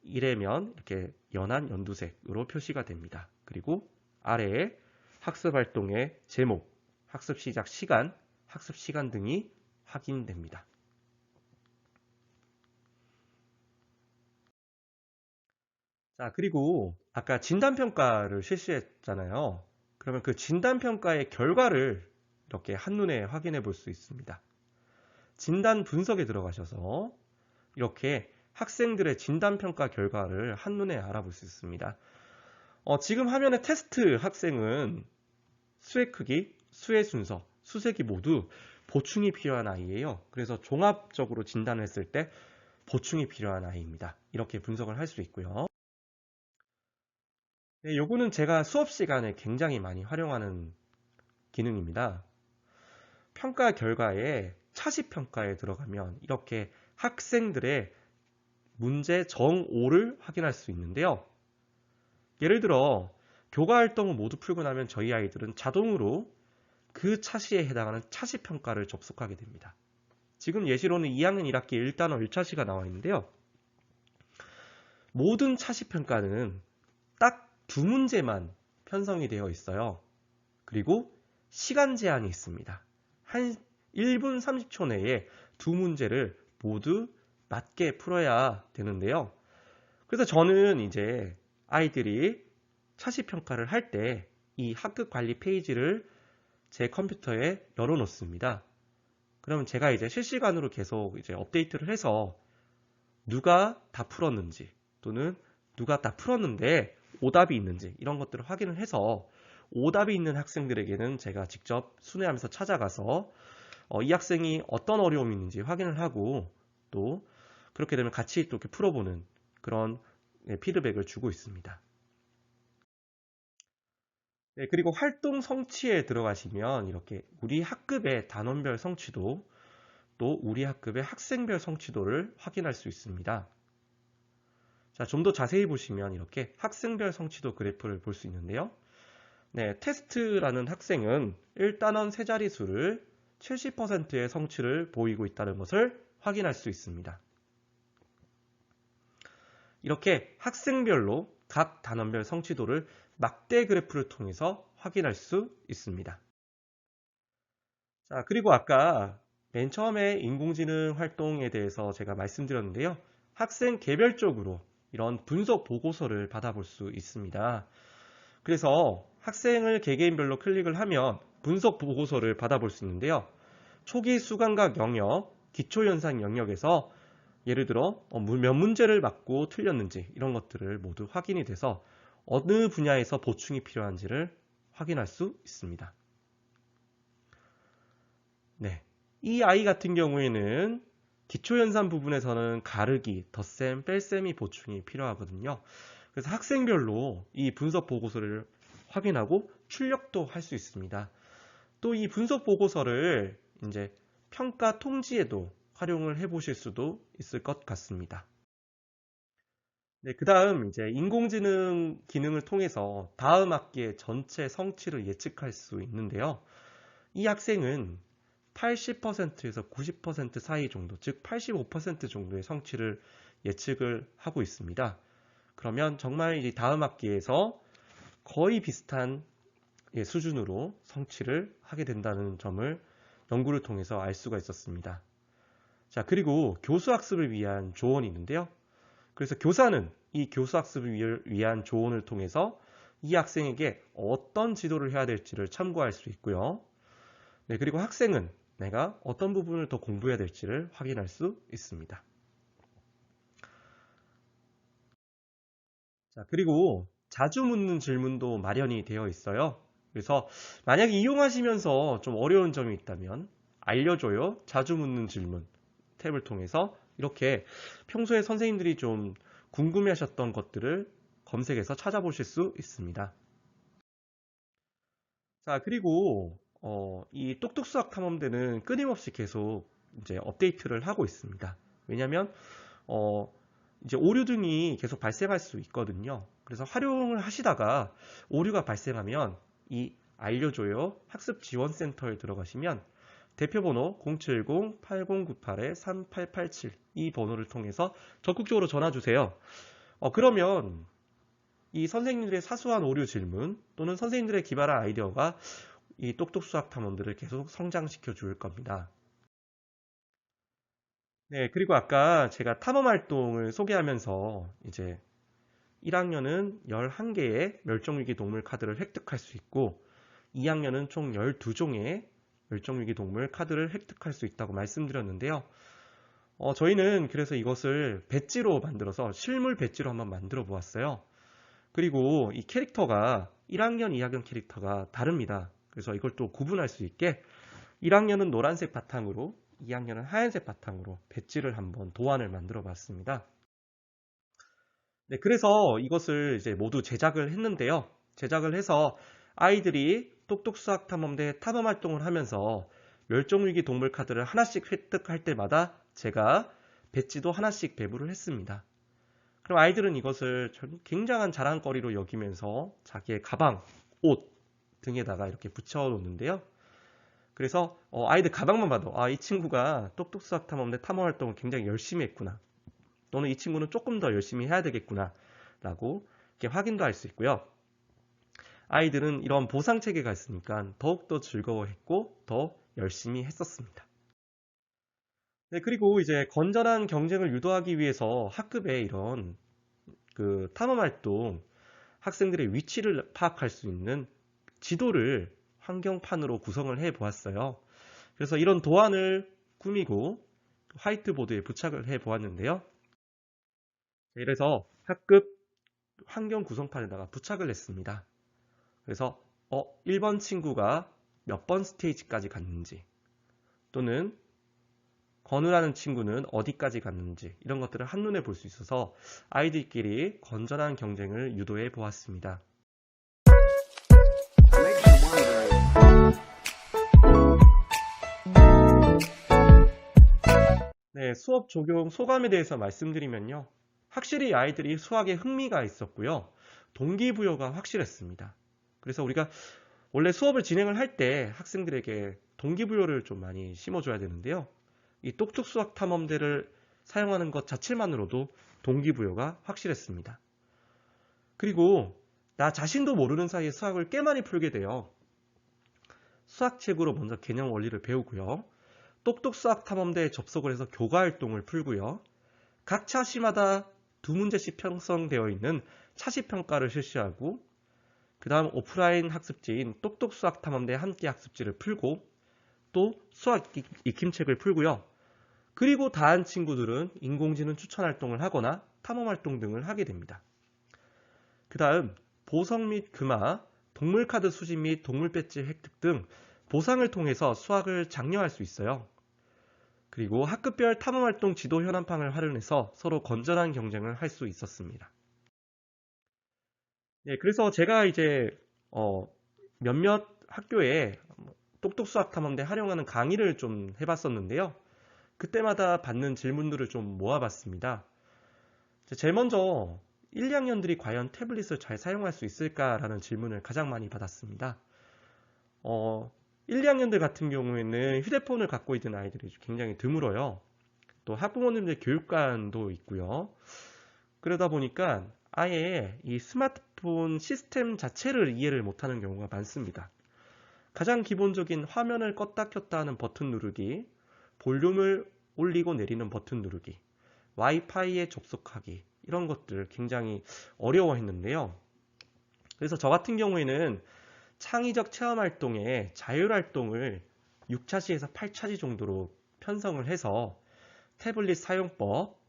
1회면 이렇게 연한 연두색으로 표시가 됩니다. 그리고 아래에 학습활동의 제목, 학습 시작 시간, 학습 시간 등이 확인됩니다. 자, 그리고 아까 진단평가를 실시했잖아요. 그러면 그 진단평가의 결과를 이렇게 한눈에 확인해 볼 수 있습니다. 진단 분석에 들어가셔서 이렇게 학생들의 진단평가 결과를 한눈에 알아볼 수 있습니다. 지금 화면에 테스트 학생은 수의 크기, 수의 순서, 수색이 모두 보충이 필요한 아이예요. 그래서 종합적으로 진단을 했을 때 보충이 필요한 아이입니다. 이렇게 분석을 할 수 있고요. 네, 요거는 제가 수업 시간에 굉장히 많이 활용하는 기능입니다. 평가 결과에 차시평가에 들어가면 이렇게 학생들의 문제 정오를 확인할 수 있는데요. 예를 들어 교과 활동을 모두 풀고 나면 저희 아이들은 자동으로 그 차시에 해당하는 차시평가를 접속하게 됩니다. 지금 예시로는 2학년 1학기 1단원 1차시가 나와 있는데요. 모든 차시평가는 딱 두 문제만 편성이 되어 있어요. 그리고 시간 제한이 있습니다. 한 1분 30초 내에 두 문제를 모두 맞게 풀어야 되는데요. 그래서 저는 이제 아이들이 차시평가를 할 때 이 학급 관리 페이지를 제 컴퓨터에 열어 놓습니다. 그러면 제가 이제 실시간으로 계속 이제 업데이트를 해서 누가 다 풀었는지 또는 누가 다 풀었는데 오답이 있는지 이런 것들을 확인을 해서 오답이 있는 학생들에게는 제가 직접 순회하면서 찾아가서 이 학생이 어떤 어려움이 있는지 확인을 하고 또 그렇게 되면 같이 또 이렇게 풀어보는 그런 피드백을 주고 있습니다. 네, 그리고 활동 성취에 들어가시면 이렇게 우리 학급의 단원별 성취도 또 우리 학급의 학생별 성취도를 확인할 수 있습니다. 자, 좀 더 자세히 보시면 이렇게 학생별 성취도 그래프를 볼 수 있는데요. 네, 테스트라는 학생은 1단원 세 자릿수를 70%의 성취를 보이고 있다는 것을 확인할 수 있습니다. 이렇게 학생별로 각 단원별 성취도를 막대 그래프를 통해서 확인할 수 있습니다. 자, 그리고 아까 맨 처음에 인공지능 활동에 대해서 제가 말씀드렸는데요. 학생 개별적으로 이런 분석 보고서를 받아볼 수 있습니다. 그래서 학생을 개개인별로 클릭을 하면 분석 보고서를 받아볼 수 있는데요. 초기 수감각 영역, 기초현상 영역에서 예를 들어 몇 문제를 맞고 틀렸는지 이런 것들을 모두 확인이 돼서 어느 분야에서 보충이 필요한지를 확인할 수 있습니다. 네, 이 아이 같은 경우에는 기초연산 부분에서는 가르기, 덧셈, 뺄셈이 보충이 필요하거든요. 그래서 학생별로 이 분석 보고서를 확인하고 출력도 할 수 있습니다. 또 이 분석 보고서를 이제 평가 통지에도 활용을 해 보실 수도 있을 것 같습니다. 네, 그 다음 이제 인공지능 기능을 통해서 다음 학기의 전체 성취를 예측할 수 있는데요. 이 학생은 80%에서 90% 사이 정도, 즉 85% 정도의 성취를 예측을 하고 있습니다. 그러면 정말 이 다음 학기에서 거의 비슷한 수준으로 성취를 하게 된다는 점을 연구를 통해서 알 수가 있었습니다. 자, 그리고 교수학습을 위한 조언이 있는데요. 그래서 교사는 이 교수학습을 위한 조언을 통해서 이 학생에게 어떤 지도를 해야 될지를 참고할 수 있고요. 네, 그리고 학생은 내가 어떤 부분을 더 공부해야 될지를 확인할 수 있습니다. 자, 그리고 자주 묻는 질문도 마련이 되어 있어요. 그래서 만약에 이용하시면서 좀 어려운 점이 있다면 알려줘요. 자주 묻는 질문 탭을 통해서 이렇게 평소에 선생님들이 좀 궁금해하셨던 것들을 검색해서 찾아보실 수 있습니다. 자, 그리고 이 똑똑수학 탐험대는 끊임없이 계속 이제 업데이트를 하고 있습니다. 왜냐하면 이제 오류 등이 계속 발생할 수 있거든요. 그래서 활용을 하시다가 오류가 발생하면 이 알려줘요 학습지원센터에 들어가시면 대표번호 070-8098-3887 이 번호를 통해서 적극적으로 전화 주세요. 그러면 이 선생님들의 사소한 오류 질문 또는 선생님들의 기발한 아이디어가 이 똑똑수학 탐험들을 계속 성장시켜 줄 겁니다. 네, 그리고 아까 제가 탐험 활동을 소개하면서 이제 1학년은 11개의 멸종위기 동물 카드를 획득할 수 있고 2학년은 총 12종의 멸종위기 동물 카드를 획득할 수 있다고 말씀드렸는데요. 저희는 그래서 이것을 배지로 만들어서 실물 배지로 한번 만들어 보았어요. 그리고 이 캐릭터가 1학년, 2학년 캐릭터가 다릅니다. 그래서 이걸 또 구분할 수 있게 1학년은 노란색 바탕으로 2학년은 하얀색 바탕으로 배지를 한번 도안을 만들어 봤습니다. 네, 그래서 이것을 이제 모두 제작을 했는데요. 제작을 해서 아이들이 똑똑수학 탐험대 탐험 활동을 하면서 멸종위기 동물 카드를 하나씩 획득할 때마다 제가 배지도 하나씩 배부를 했습니다. 그럼 아이들은 이것을 굉장한 자랑거리로 여기면서 자기의 가방, 옷 등에다가 이렇게 붙여 놓는데요. 그래서 아이들 가방만 봐도 이 친구가 똑똑수학 탐험대 탐험 활동을 굉장히 열심히 했구나. 또는 이 친구는 조금 더 열심히 해야 되겠구나 라고 이렇게 확인도 할 수 있고요. 아이들은 이런 보상 체계가 있으니까 더욱더 즐거워했고 더 열심히 했었습니다. 네, 그리고 이제 건전한 경쟁을 유도하기 위해서 학급에 이런 그 탐험 활동 학생들의 위치를 파악할 수 있는 지도를 환경판으로 구성을 해 보았어요. 그래서 이런 도안을 꾸미고 화이트보드에 부착을 해 보았는데요. 이래서 학급 환경 구성판에다가 부착을 했습니다. 그래서 1번 친구가 몇 번 스테이지까지 갔는지 또는 건우라는 친구는 어디까지 갔는지 이런 것들을 한눈에 볼 수 있어서 아이들끼리 건전한 경쟁을 유도해 보았습니다. 네, 수업 적용 소감에 대해서 말씀드리면요. 확실히 아이들이 수학에 흥미가 있었고요. 동기부여가 확실했습니다. 그래서 우리가 원래 수업을 진행을 할 때 학생들에게 동기부여를 좀 많이 심어줘야 되는데요. 이 똑똑수학 탐험대를 사용하는 것 자체만으로도 동기부여가 확실했습니다. 그리고 나 자신도 모르는 사이에 수학을 꽤 많이 풀게 돼요. 수학책으로 먼저 개념 원리를 배우고요. 똑똑수학 탐험대에 접속을 해서 교과활동을 풀고요. 각 차시마다 2문제씩 편성되어 있는 차시평가를 실시하고 그 다음 오프라인 학습지인 똑똑수학 탐험대 함께 학습지를 풀고 또 수학 익힘책을 풀고요. 그리고 다한 친구들은 인공지능 추천 활동을 하거나 탐험 활동 등을 하게 됩니다. 그 다음 보석 및 금화, 동물카드 수집 및 동물 배지 획득 등 보상을 통해서 수학을 장려할 수 있어요. 그리고 학급별 탐험활동 지도 현안판을 활용해서 서로 건전한 경쟁을 할 수 있었습니다. 네, 그래서 제가 이제 몇몇 학교에 똑똑수학 탐험대 활용하는 강의를 좀 해봤었는데요. 그때마다 받는 질문들을 좀 모아봤습니다. 제일 먼저 1, 2학년들이 과연 태블릿을 잘 사용할 수 있을까라는 질문을 가장 많이 받았습니다. 1, 2학년들 같은 경우에는 휴대폰을 갖고 있는 아이들이 굉장히 드물어요. 또 학부모님들 교육관도 있고요. 그러다 보니까 아예 이 스마트폰 시스템 자체를 이해를 못하는 경우가 많습니다. 가장 기본적인 화면을 껐다 켰다 하는 버튼 누르기, 볼륨을 올리고 내리는 버튼 누르기, 와이파이에 접속하기 이런 것들 굉장히 어려워했는데요. 그래서 저 같은 경우에는 창의적 체험활동에 자율활동을 6차시에서 8차시 정도로 편성을 해서 태블릿 사용법,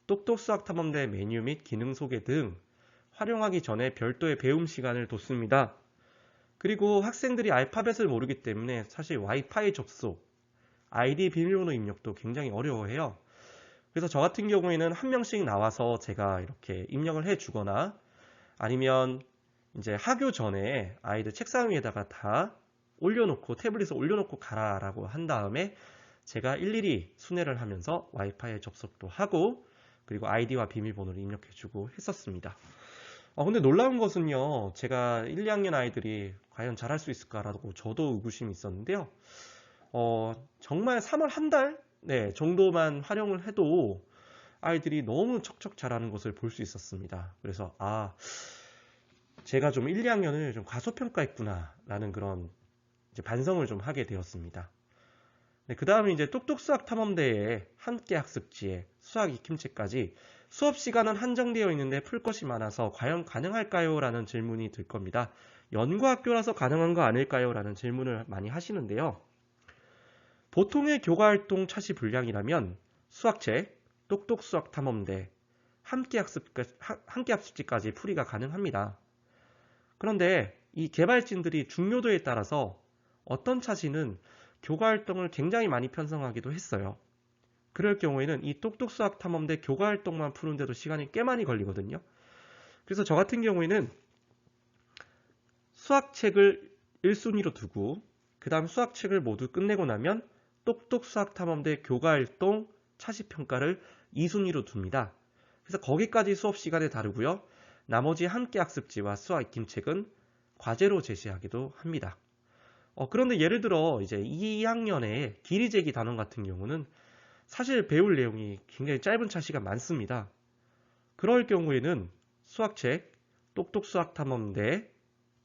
똑똑수학탐험대 메뉴 및 기능 소개 등 활용하기 전에 별도의 배움 시간을 뒀습니다. 그리고 학생들이 알파벳을 모르기 때문에 사실 와이파이 접속, 아이디 비밀번호 입력도 굉장히 어려워해요. 그래서 저 같은 경우에는 한 명씩 나와서 제가 이렇게 입력을 해주거나 아니면 이제 하교 전에 아이들 책상 위에다가 다 올려놓고 태블릿을 올려놓고 가라라고 한 다음에 제가 일일이 순회를 하면서 와이파이에 접속도 하고 그리고 아이디와 비밀번호를 입력해주고 했었습니다. 근데 놀라운 것은요, 제가 1, 2학년 아이들이 과연 잘할 수 있을까라고 저도 의구심이 있었는데요. 정말 3월 한 달 정도만 활용을 해도 아이들이 너무 척척 잘하는 것을 볼 수 있었습니다. 그래서 제가 좀 1, 2학년을 좀 과소평가했구나 라는 그런 이제 반성을 좀 하게 되었습니다. 그 다음에 이제 똑똑수학 탐험대에 함께 학습지에 수학 익힘책까지 수업 시간은 한정되어 있는데 풀 것이 많아서 과연 가능할까요? 라는 질문이 들 겁니다. 연구학교라서 가능한 거 아닐까요? 라는 질문을 많이 하시는데요. 보통의 교과활동 차시 분량이라면 수학책, 똑똑수학 탐험대, 함께 학습지까지 풀이가 가능합니다. 그런데 이 개발진들이 중요도에 따라서 어떤 차시는 교과활동을 굉장히 많이 편성하기도 했어요. 그럴 경우에는 이 똑똑수학탐험대 교과활동만 푸는데도 시간이 꽤 많이 걸리거든요. 그래서 저 같은 경우에는 수학책을 1순위로 두고 그 다음 수학책을 모두 끝내고 나면 똑똑수학탐험대 교과활동 차시평가를 2순위로 둡니다. 그래서 거기까지 수업 시간에 다루고요. 나머지 함께 학습지와 수학 익힘책은 과제로 제시하기도 합니다. 그런데 예를 들어 이제 2학년에 길이재기 단원 같은 경우는 사실 배울 내용이 굉장히 짧은 차시가 많습니다. 그럴 경우에는 수학책, 똑똑수학탐험대,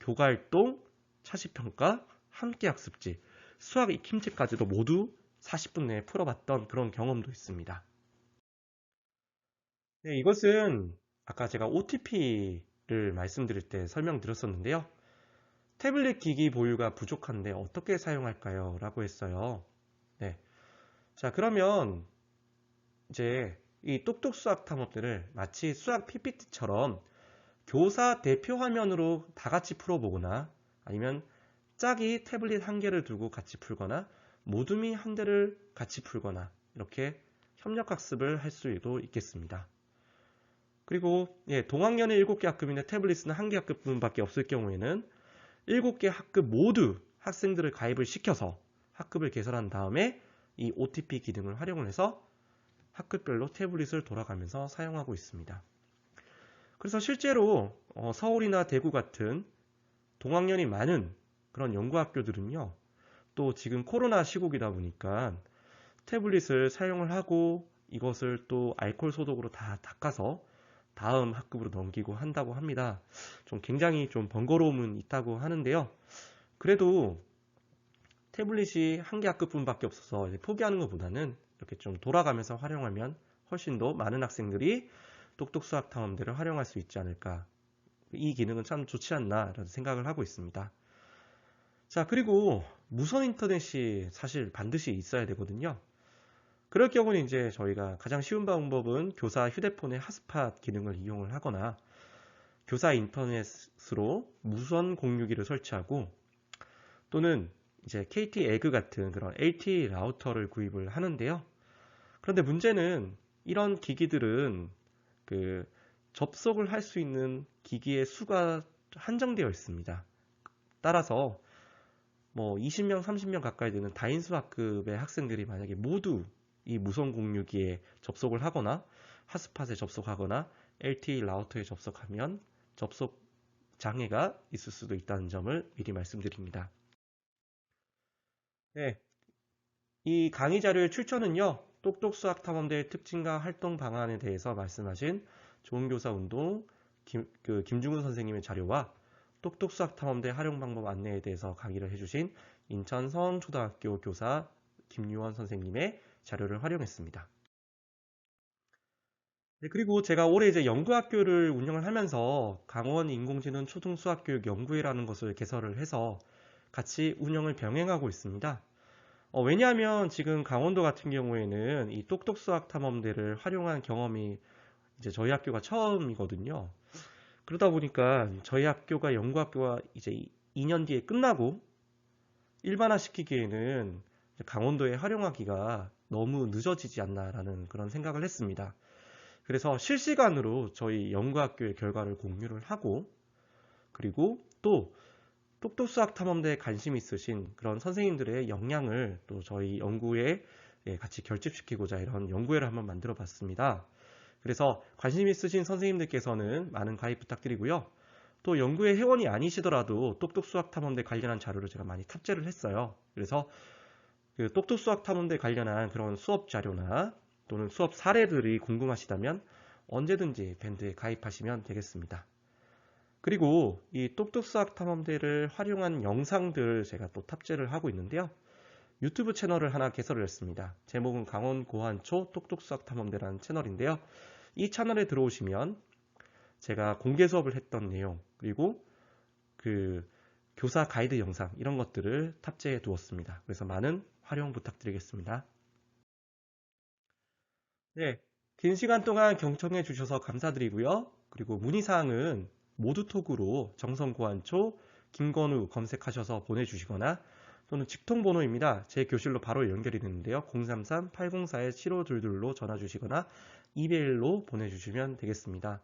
교과활동, 차시평가, 함께학습지, 수학 익힘책까지도 모두 40분 내에 풀어봤던 그런 경험도 있습니다. 네, 이것은 아까 제가 OTP를 말씀드릴 때 설명드렸었는데요. 태블릿 기기 보유가 부족한데 어떻게 사용할까요? 라고 했어요. 네. 자, 그러면 이제 이 똑똑수학 탐험들을 마치 수학 PPT처럼 교사 대표 화면으로 다 같이 풀어보거나 아니면 짝이 태블릿 한 개를 두고 같이 풀거나 모둠이 한 대를 같이 풀거나 이렇게 협력학습을 할 수도 있겠습니다. 그리고 동학년에 7개 학급인데 태블릿은 1개 학급분밖에 없을 경우에는 7개 학급 모두 학생들을 가입을 시켜서 학급을 개설한 다음에 이 OTP 기능을 활용을 해서 학급별로 태블릿을 돌아가면서 사용하고 있습니다. 그래서 실제로 서울이나 대구 같은 동학년이 많은 그런 연구학교들은요. 또 지금 코로나 시국이다 보니까 태블릿을 사용을 하고 이것을 또 알코올 소독으로 다 닦아서 다음 학급으로 넘기고 한다고 합니다. 좀 굉장히 좀 번거로움은 있다고 하는데요. 그래도 태블릿이 1개 학급분밖에 없어서 포기하는 것보다는 이렇게 좀 돌아가면서 활용하면 훨씬 더 많은 학생들이 똑똑수학탐험대를 활용할 수 있지 않을까. 이 기능은 참 좋지 않나 라는 생각을 하고 있습니다. 자, 그리고 무선 인터넷이 사실 반드시 있어야 되거든요. 그럴 경우는 이제 저희가 가장 쉬운 방법은 교사 휴대폰의 핫스팟 기능을 이용을 하거나 교사 인터넷으로 무선 공유기를 설치하고 또는 이제 KT 에그 같은 그런 LTE 라우터를 구입을 하는데요. 그런데 문제는 이런 기기들은 접속을 할 수 있는 기기의 수가 한정되어 있습니다. 따라서 뭐 20명, 30명 가까이 되는 다인수 학급의 학생들이 만약에 모두 이 무선 공유기에 접속을 하거나 핫스팟에 접속하거나 LTE 라우터에 접속하면 접속 장애가 있을 수도 있다는 점을 미리 말씀드립니다. 네, 이 강의 자료의 출처는요. 똑똑수학탐험대의 특징과 활동 방안에 대해서 말씀하신 좋은교사운동 김중훈 선생님의 자료와 똑똑수학탐험대 활용방법 안내에 대해서 강의를 해주신 인천 서원초등학교 교사 김유원 선생님의 자료를 활용했습니다. 네, 그리고 제가 올해 이제 연구학교를 운영을 하면서 강원 인공지능 초등수학교육 연구회라는 것을 개설을 해서 같이 운영을 병행하고 있습니다. 왜냐하면 지금 강원도 같은 경우에는 이 똑똑수학탐험대를 활용한 경험이 이제 저희 학교가 처음이거든요. 그러다 보니까 저희 학교가 연구학교가 이제 2년 뒤에 끝나고 일반화시키기에는 강원도에 활용하기가 너무 늦어지지 않나라는 그런 생각을 했습니다. 그래서 실시간으로 저희 연구학교의 결과를 공유를 하고 그리고 또 똑똑수학탐험대에 관심 있으신 그런 선생님들의 역량을 또 저희 연구에 같이 결집시키고자 이런 연구회를 한번 만들어 봤습니다. 그래서 관심 있으신 선생님들께서는 많은 가입 부탁드리고요. 또 연구회 회원이 아니시더라도 똑똑수학탐험대 관련한 자료를 제가 많이 탑재를 했어요. 그래서 그 똑똑수학탐험대 관련한 그런 수업 자료나 또는 수업 사례들이 궁금하시다면 언제든지 밴드에 가입하시면 되겠습니다. 그리고 이 똑똑수학탐험대를 활용한 영상들 제가 또 탑재를 하고 있는데요. 유튜브 채널을 하나 개설을 했습니다. 제목은 강원고한초 똑똑수학탐험대라는 채널인데요. 이 채널에 들어오시면 제가 공개 수업을 했던 내용 그리고 그 교사 가이드 영상 이런 것들을 탑재해 두었습니다. 그래서 많은 활용 부탁드리겠습니다. 네, 긴 시간 동안 경청해 주셔서 감사드리고요. 그리고 문의사항은 모두톡으로 정성고한초 김건우 검색하셔서 보내주시거나 또는 직통번호입니다. 제 교실로 바로 연결이 되는데요. 033-804-7522로 전화 주시거나 이메일로 보내주시면 되겠습니다.